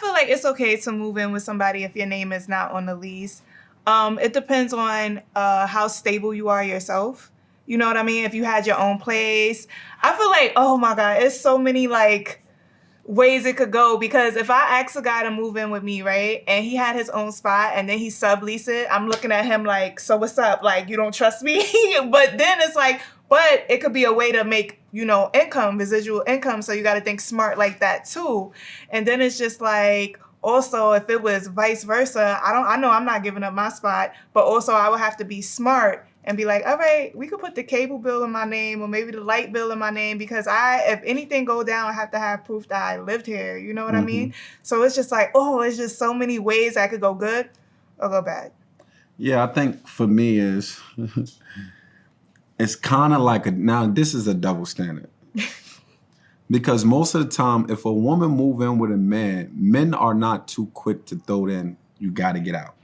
feel like it's okay to move in with somebody if your name is not on the lease. It depends on how stable you are yourself. You know what I mean? If you had your own place. I feel like, oh my God, it's so many like ways it could go, because if I ask a guy to move in with me, right, and he had his own spot and then he sublease it, I'm looking at him like, so what's up? Like, you don't trust me? But then it's like, but it could be a way to make, you know, income, residual income. So you got to think smart like that too. And then it's just like, also, if it was vice versa, I know I'm not giving up my spot, but also I would have to be smart and be like, all right, we could put the cable bill in my name or maybe the light bill in my name, because if anything go down, I have to have proof that I lived here. You know what I mean? So it's just like, it's just so many ways I could go good or go bad. Yeah, I think for me is, it's kind of like now this is a double standard. Because most of the time, if a woman move in with a man, men are not too quick to throw in, you got to get out.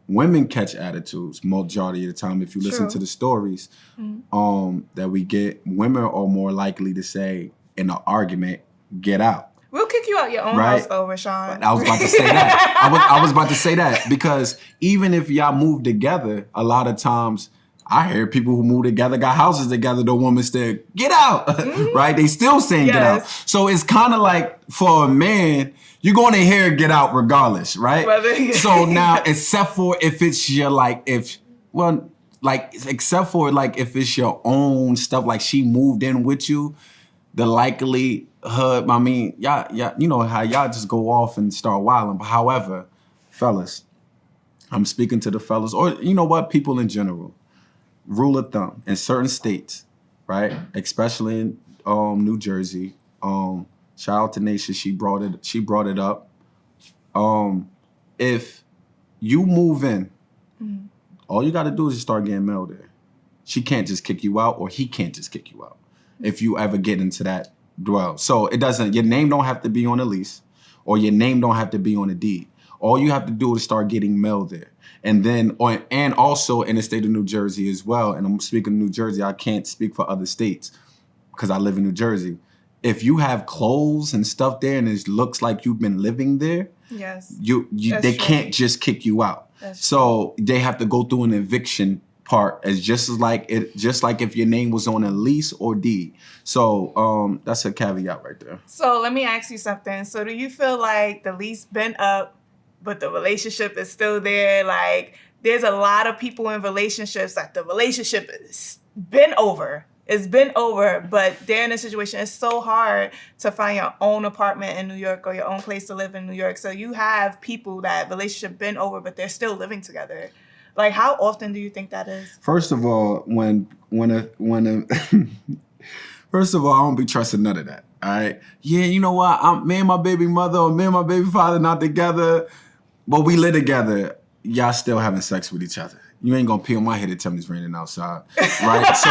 Women catch attitudes majority of the time. If you listen to the stories that we get, women are more likely to say in an argument, get out. We'll kick you out your own house over, Sean. I was about to say that. I was about to say that, because even if y'all move together, a lot of times I hear people who move together, got houses together, the woman said, get out, right? They still saying get out. So it's kind of like for a man, you're going to hear get out regardless, right? So now, except for if it's your except for like if it's your own stuff, like she moved in with you, the likelihood, I mean, y'all, you know how y'all just go off and start wilding. But however, fellas, I'm speaking to the fellas, or you know what, people in general. Rule of thumb in certain states, right? Especially in New Jersey. Shout out to Naisha, she brought it up. If you move in, all you got to do is just start getting mail there. She can't just kick you out, or he can't just kick you out if you ever get into that dwell. So your name don't have to be on a lease, or your name don't have to be on a deed. All you have to do is start getting mail there. And then, and also in the state of New Jersey as well, and I'm speaking of New Jersey, I can't speak for other states because I live in New Jersey. If you have clothes and stuff there and it looks like you've been living there, they can't just kick you out. So they have to go through an eviction part as just like if your name was on a lease or deed. So that's a caveat right there. So let me ask you something. So do you feel like the lease been up, but the relationship is still there? Like, there's a lot of people in relationships that the relationship has been over. It's been over, but they're in a situation. It's so hard to find your own apartment in New York or your own place to live in New York. So you have people that relationship been over, but they're still living together. Like, how often do you think that is? First of all, first of all, I don't be trusting none of that. All right. Yeah, you know what? Me and my baby mother or me and my baby father not together, but we live together. Y'all still having sex with each other. You ain't gonna pee on my head and tell me it's raining outside, right? So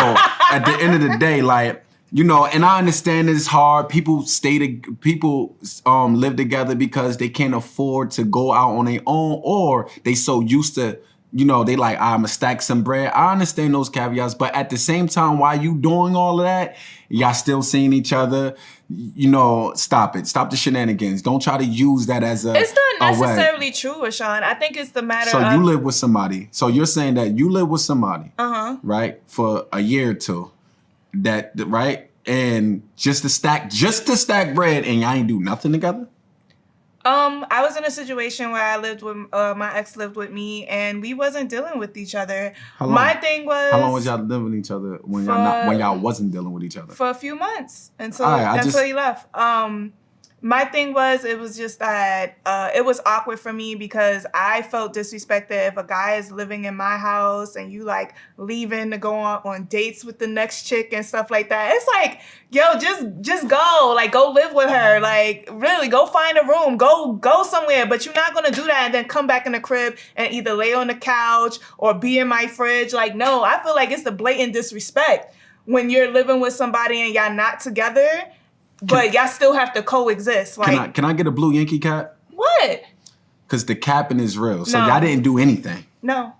at the end of the day, like, you know, and I understand it's hard. People live together because they can't afford to go out on their own, or they so used to, you know, they like, I'm gonna stack some bread. I understand those caveats, but at the same time, while you doing all of that, y'all still seeing each other. You know, stop it. Stop the shenanigans. Don't try to use that as a. It's not necessarily true, Rashawn. I think it's the matter of. So you live with somebody. So you're saying that you live with somebody, right, for a year or two, right, and just to stack bread, and y'all ain't do nothing together. I was in a situation where I lived with my ex lived with me, and we wasn't dealing with each other. How long? My thing was, how long was y'all living with each other when y'all wasn't dealing with each other? For a few months until he left. My thing was, it was just that it was awkward for me because I felt disrespected if a guy is living in my house and you like leaving to go on dates with the next chick and stuff like that. It's like, yo, just go, like, go live with her, like, really, go find a room, go somewhere. But you're not gonna do that and then come back in the crib and either lay on the couch or be in my fridge. Like, no, I feel like it's the blatant disrespect when you're living with somebody and y'all not together. But y'all still have to coexist. Like, can I get a blue Yankee cap? What? Because the capping is real. So y'all didn't do anything. No.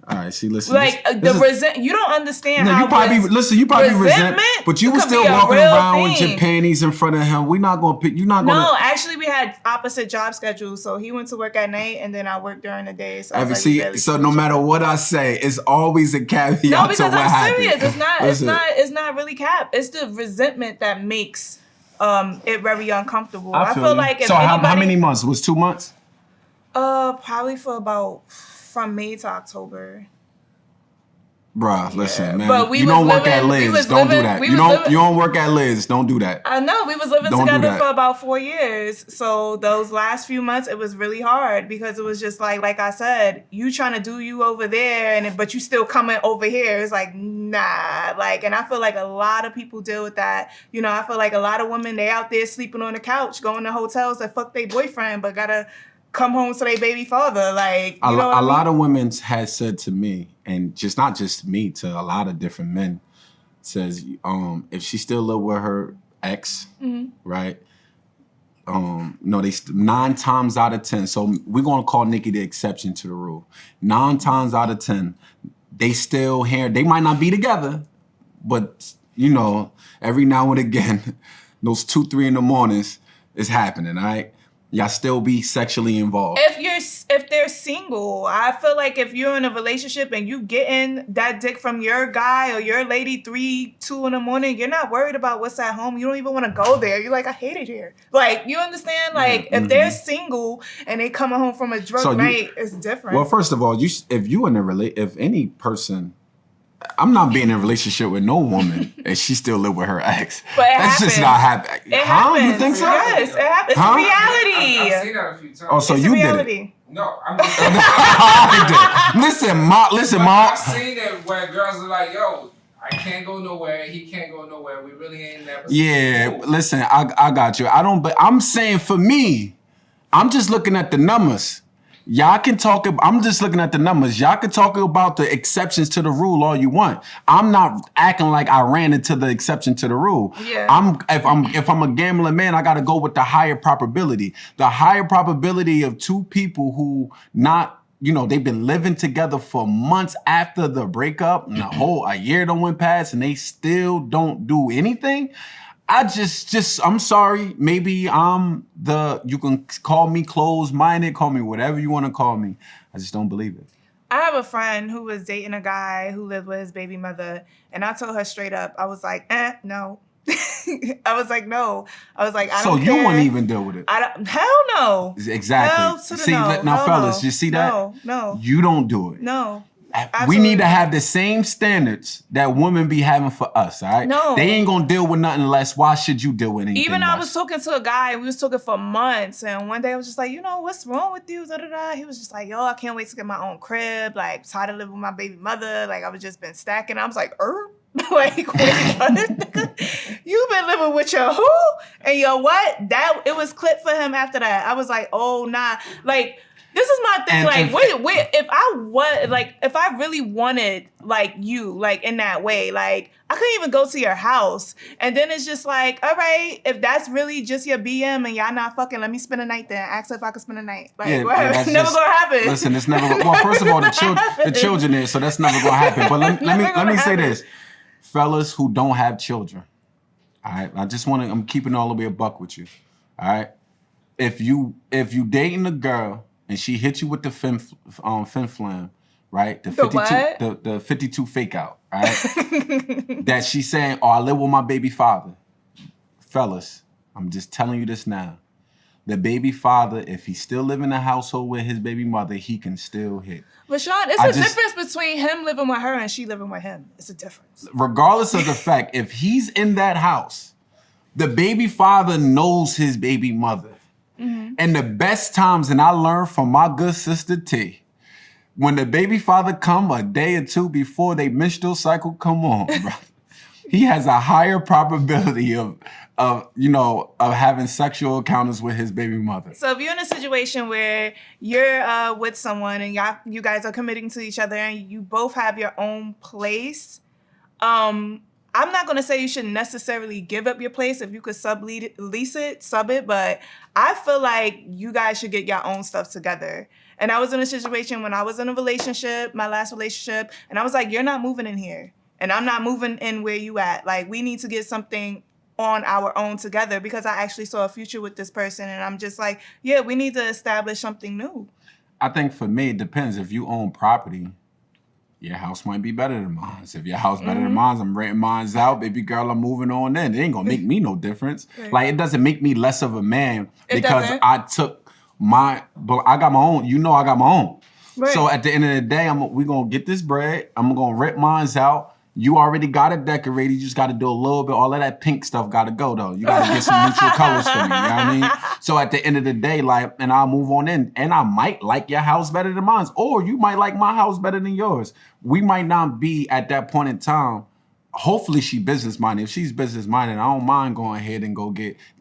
All right, see, listen. Like you don't understand no, how you probably resent, but you were still walking around with your panties in front of him. We're not gonna pick. You're not gonna. No, actually, we had opposite job schedules. So he went to work at night, and then I worked during the day. So so no matter what I say, it's always a caveat. No, because to what I'm serious. happened. It's not really cap. It's the resentment that makes it very uncomfortable. I feel like if how many months? Was 2 months? Probably from May to October. Bruh, listen, man. You don't work at Liz. Don't do that. You don't work at Liz. Don't do that. I know. We was living together for about 4 years. So those last few months, it was really hard because it was just like I said, you trying to do you over there, but you still coming over here. It's like, nah. And I feel like a lot of people deal with that. You know, I feel like a lot of women, they out there sleeping on the couch, going to hotels that fuck their boyfriend, but gotta come home to their baby father. A lot of women has said to me, and not just me, to a lot of different men, says if she still live with her ex, right? No, they 9 times out of 10. So we're gonna call Nikki the exception to the rule. 9 times out of 10, they still here. They might not be together, but every now and again, those 2, 3 in the mornings is happening. All right. Y'all still be sexually involved. If they're single, I feel like if you're in a relationship and you getting that dick from your guy or your lady 3, 2 in the morning, you're not worried about what's at home. You don't even want to go there. You're like, I hate it here. You understand? If they're single and they coming home from a drunk night, it's different. Well, first of all, if any person. I'm not being in a relationship with no woman and she still live with her ex. But that's just not happening. It happens. You think so? Yes, it happens. It's reality. I've seen that a few times. Oh, so it's you reality. did it? No, I'm just Listen, Ma. I've seen it where girls are like, yo, I can't go nowhere. He can't go nowhere. We really ain't never. Yeah, listen, I got you. But I'm saying for me, I'm just looking at the numbers. Y'all can talk. I'm just looking at the numbers. Y'all can talk about the exceptions to the rule all you want. I'm not acting like I ran into the exception to the rule. Yeah. If I'm a gambling man, I got to go with the higher probability. The higher probability of 2 people who they've been living together for months after the breakup, and a year done went past, and they still don't do anything. I'm sorry. Maybe you can call me closed-minded, call me whatever you want to call me. I just don't believe it. I have a friend who was dating a guy who lived with his baby mother, and I told her straight up, I was like, no. I was like, no. I was like, I don't care. So you wouldn't even deal with it? Hell no. Exactly. Hell to the See, no. now, fellas, you see that? No. You don't do it. No. Absolutely. We need to have the same standards that women be having for us, all right? No. They ain't gonna deal with nothing less. Why should you deal with anything Even less? I was talking to a guy, and we was talking for months, and one day I was just like, what's wrong with you? Da-da-da. He was just like, yo, I can't wait to get my own crib, tired of living with my baby mother, I was just been stacking. I was like, wait, what? You've been living with your who? And your what? It was clipped for him after that. I was like, oh, nah. This is my thing. Wait. If I really wanted you, in that way, I couldn't even go to your house. And then it's just all right, if that's really just your BM and y'all not fucking, let me spend a night there. Ask her if I can spend a night. It's never gonna happen. Listen, it's never. Well, first of all, the children is, so that's never gonna happen. But let me say this, fellas who don't have children. All right, I'm keeping all the way a buck with you. All right, if you dating a girl and she hit you with the fin flam, right? The 52, the 52 fake out, right? That she's saying, I live with my baby father. Fellas, I'm just telling you this now. The baby father, if he still live in the household with his baby mother, he can still hit. But Sean, it's a difference between him living with her and she living with him. It's a difference. Regardless of the fact, if he's in that house, the baby father knows his baby mother. Mm-hmm. And the best times, and I learned from my good sister T, when the baby father come a day or 2 before they menstrual cycle come on, bro, he has a higher probability of having sexual encounters with his baby mother. So if you're in a situation where you're with someone and you guys are committing to each other and you both have your own place, I'm not going to say you should necessarily give up your place. If you could sub it, but I feel like you guys should get your own stuff together. And I was in a situation when I was in a relationship, my last relationship, and I was like, you're not moving in here. And I'm not moving in where you at. Like, we need to get something on our own together because I actually saw a future with this person. And I'm just like, yeah, we need to establish something new. I think for me, it depends. If you own property, your house might be better than mine. If your house better than mine, I'm renting mine out. Baby girl, I'm moving on in. It ain't gonna make me no difference. Right. Like, it doesn't make me less of a man because doesn't. I took but I got my own. You know I got my own. Right. So at the end of the day, we gonna get this bread. I'm gonna rent mine out. You already got it decorated. You just got to do a little bit. All of that pink stuff got to go, though. You got to get some neutral colors for me. You know what I mean? So at the end of the day, like, and I'll move on in. And I might like your house better than mine. Or you might like my house better than yours. We might not be at that point in time. Hopefully she business-minded. If she's business-minded, I don't mind going ahead and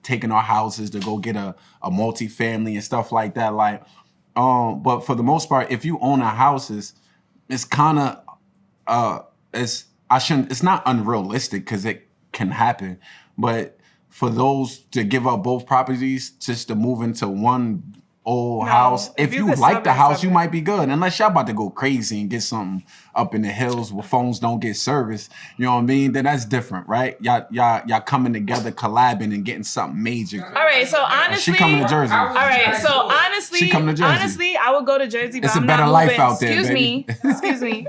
taking our houses to go get a multi-family and stuff like that. Like, but for the most part, if you own a houses, it's kind of, it's not unrealistic because it can happen, but for those to give up both properties just to move into one old house, if you like the house, you might be good. Unless y'all about to go crazy and get something up in the hills where phones don't get service, you know what I mean? Then that's different, right? Y'all coming together, collabing and getting something major. All right, so honestly, she coming to Jersey. All right, so honestly, she coming to Jersey. Honestly, I would go to Jersey, but it's I'm a better not life moving. out there. Excuse me.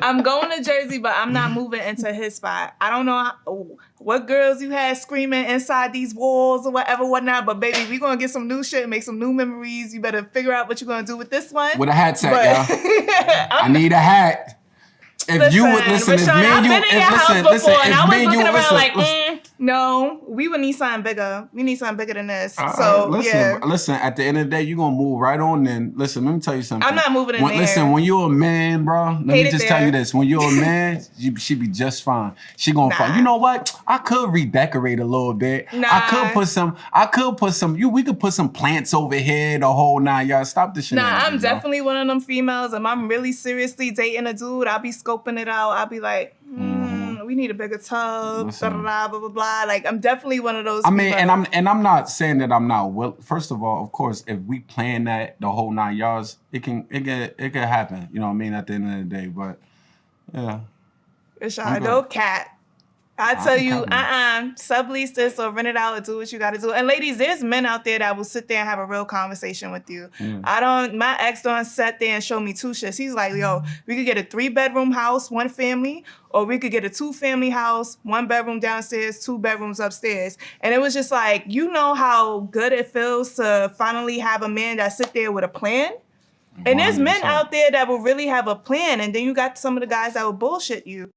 I'm going to Jersey, but I'm not moving into his spot. I don't know what girls you had screaming inside these walls or whatnot, but baby, we gonna get some new shit, make some new memories. You better figure out what you're gonna do with this one. With a hat set, y'all. I need a hat. If you would listen, Rashawn, I've been in your house before, and I was looking around like, no, we would need something bigger. We need something bigger than this. Listen. At the end of the day, you gonna move right on. Then listen, let me tell you something. I'm not moving in there. Listen, when you're a man, bro, let me just tell you this: when you're a man, she be just fine. She gonna find. You know what? I could redecorate a little bit. I could put some. We could put some plants over here. The whole nine yards. Stop the shit. I'm definitely one of them females. If I'm really seriously dating a dude, I'll be scoping it out. I'll be like, we need a bigger tub. Blah blah blah. Like, I'm definitely one of those. I mean, and I'm not saying that I'm not. Well, first of all, of course, if we plan that the whole 9 yards, it can happen. You know what I mean? At the end of the day, but yeah. Rashad, no cat. I tell you, sublease this or rent it out or do what you got to do. And ladies, there's men out there that will sit there and have a real conversation with you. My ex don't sat there and show me two shits. He's like, yo, we could get a 3-bedroom house, 1 family, or we could get a 2-family house, 1 bedroom downstairs, 2 bedrooms upstairs. And it was just like, you know how good it feels to finally have a man that sit there with a plan? And there's men out there that will really have a plan. And then you got some of the guys that will bullshit you.